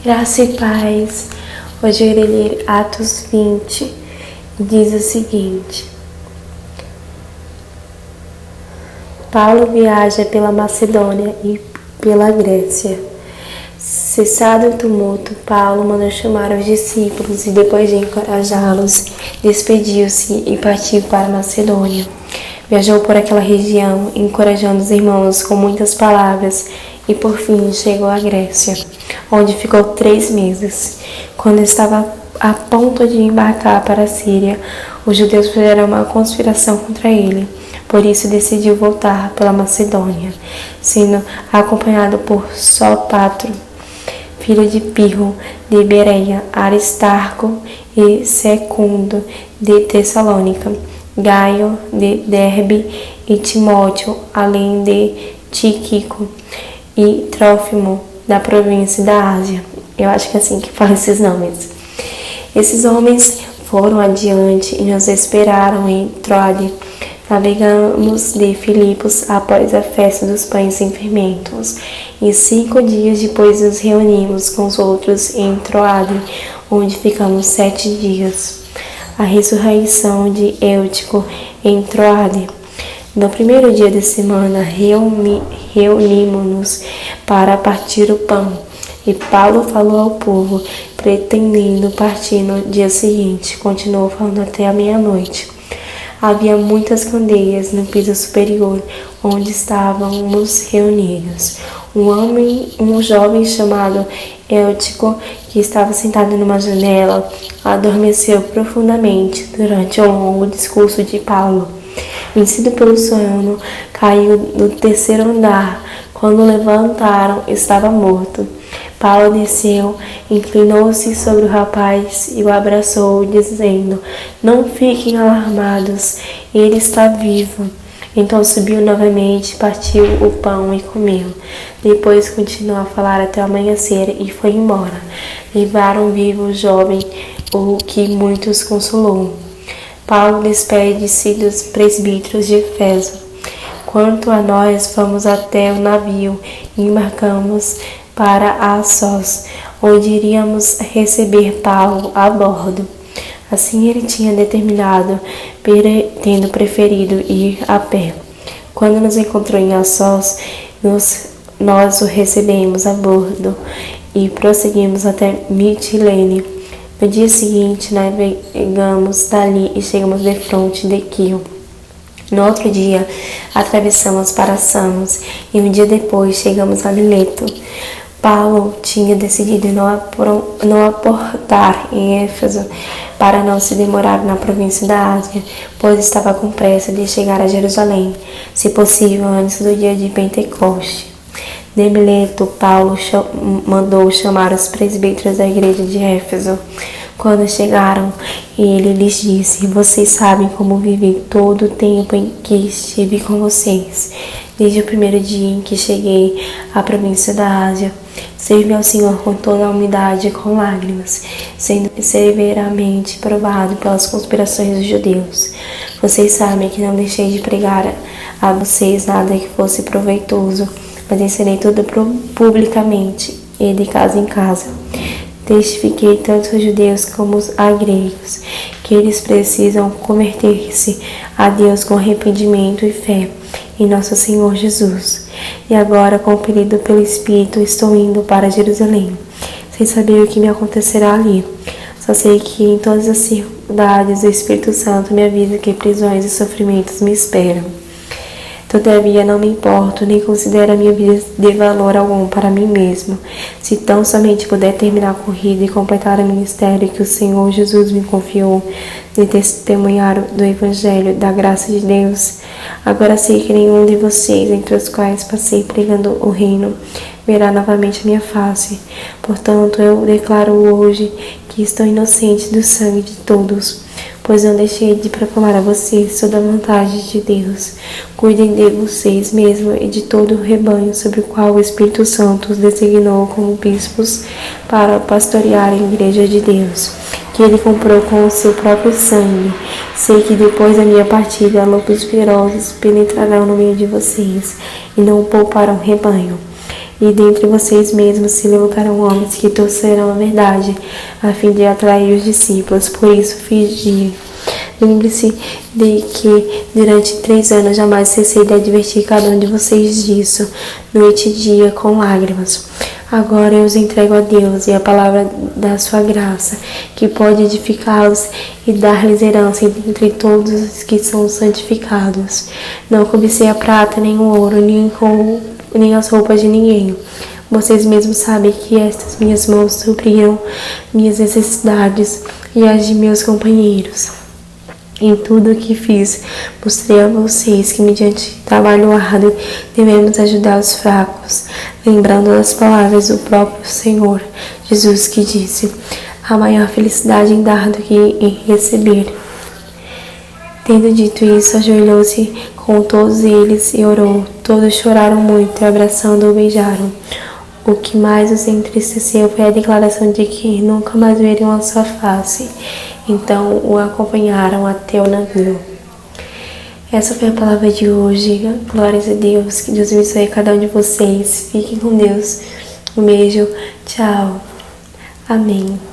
Graça e paz. Hoje eu irei ler Atos 20 e diz o seguinte: Paulo viaja pela Macedônia e pela Grécia. Cessado o tumulto, Paulo mandou chamar os discípulos e, depois de encorajá-los, despediu-se e partiu para a Macedônia. Viajou por aquela região, encorajando os irmãos com muitas palavras, e por fim chegou à Grécia, onde ficou 3 meses. Quando estava a ponto de embarcar para a Síria, os judeus fizeram uma conspiração contra ele. Por isso decidiu voltar pela Macedônia, sendo acompanhado por Sópatro, filho de Pirro de Bereia, Aristarco e Secundo de Tessalônica, Gaio de Derbe e Timóteo, além de Tíquico e Trófimo, da província da Ásia. Eu acho que é assim que fala esses nomes. Esses homens foram adiante e nos esperaram em Troade. Navegamos de Filipos após a festa dos pães sem fermentos, e 5 dias depois nos reunimos com os outros em Troade, onde ficamos 7 dias. A ressurreição de Eutico em Troade. No primeiro dia da semana, reunimos-nos para partir o pão, e Paulo falou ao povo, pretendendo partir no dia seguinte. Continuou falando até a meia-noite. Havia muitas candeias no piso superior, onde estávamos reunidos. Um jovem chamado Eutico, que estava sentado numa janela, adormeceu profundamente durante o longo discurso de Paulo. Vencido pelo sono, caiu do 3º andar. Quando levantaram, estava morto. Paulo desceu, inclinou-se sobre o rapaz e o abraçou, dizendo: Não fiquem alarmados, ele está vivo. Então subiu novamente, partiu o pão e comeu. Depois continuou a falar até o amanhecer e foi embora. Levaram vivo o jovem, o que muitos consolou. Paulo despede-se dos presbíteros de Éfeso. Quanto a nós, fomos até o navio e embarcamos para Assos, onde iríamos receber Paulo a bordo. Assim ele tinha determinado, tendo preferido ir a pé. Quando nos encontrou em Assos, nós o recebemos a bordo e prosseguimos até Mitilene. No dia seguinte, navegamos dali e chegamos defronte de Quio. No outro dia, atravessamos para Samos e um dia depois chegamos a Mileto. Paulo tinha decidido não aportar em Éfeso para não se demorar na província da Ásia, pois estava com pressa de chegar a Jerusalém, se possível antes do dia de Pentecoste. De Mileto, Paulo mandou chamar os presbíteros da igreja de Éfeso. Quando chegaram, ele lhes disse: Vocês sabem como vivi todo o tempo em que estive com vocês, desde o primeiro dia em que cheguei à província da Ásia. Servi ao Senhor com toda a humildade e com lágrimas, sendo severamente provado pelas conspirações dos judeus. Vocês sabem que não deixei de pregar a vocês nada que fosse proveitoso, mas ensinei tudo publicamente e de casa em casa. Testifiquei tanto os judeus como os gregos que eles precisam converter-se a Deus com arrependimento e fé em nosso Senhor Jesus. E agora, compelido pelo Espírito, estou indo para Jerusalém, sem saber o que me acontecerá ali. Só sei que em todas as circunstâncias o Espírito Santo me avisa que prisões e sofrimentos me esperam. Todavia não me importo, nem considero a minha vida de valor algum para mim mesmo, se tão somente puder terminar a corrida e completar o ministério que o Senhor Jesus me confiou, de testemunhar do Evangelho da graça de Deus. Agora sei que nenhum de vocês, entre os quais passei pregando o reino, verá novamente a minha face. Portanto, eu declaro hoje que estou inocente do sangue de todos, pois não deixei de proclamar a vocês toda a vontade de Deus. Cuidem de vocês mesmos e de todo o rebanho sobre o qual o Espírito Santo os designou como bispos para pastorear a igreja de Deus, que ele comprou com o seu próprio sangue. Sei que depois da minha partida, lobos ferozes penetrarão no meio de vocês e não pouparão rebanho. e dentre vocês mesmos se levantarão homens que torcerão a verdade, a fim de atrair os discípulos. Por isso, vigie. Lembre-se de que durante 3 anos jamais cessei de advertir cada um de vocês disso, noite e dia, com lágrimas. Agora eu os entrego a Deus e a palavra da sua graça, que pode edificá-los e dar-lhes herança entre todos os que são santificados. Não cobicei a prata, nem o ouro, nem as roupas de ninguém. Vocês mesmos sabem que estas minhas mãos supriram minhas necessidades e as de meus companheiros. Em tudo o que fiz, mostrei a vocês que, mediante trabalho árduo, devemos ajudar os fracos, lembrando das palavras do próprio Senhor Jesus, que disse: há maior felicidade em dar do que em receber. Tendo dito isso, ajoelhou-se com todos eles e orou. Todos choraram muito e, abraçando, o beijaram. O que mais os entristeceu foi a declaração de que nunca mais veriam a sua face. Então o acompanharam até o navio. Essa foi a palavra de hoje. Glórias a Deus. Que Deus abençoe a cada um de vocês. Fiquem com Deus. Um beijo. Tchau. Amém.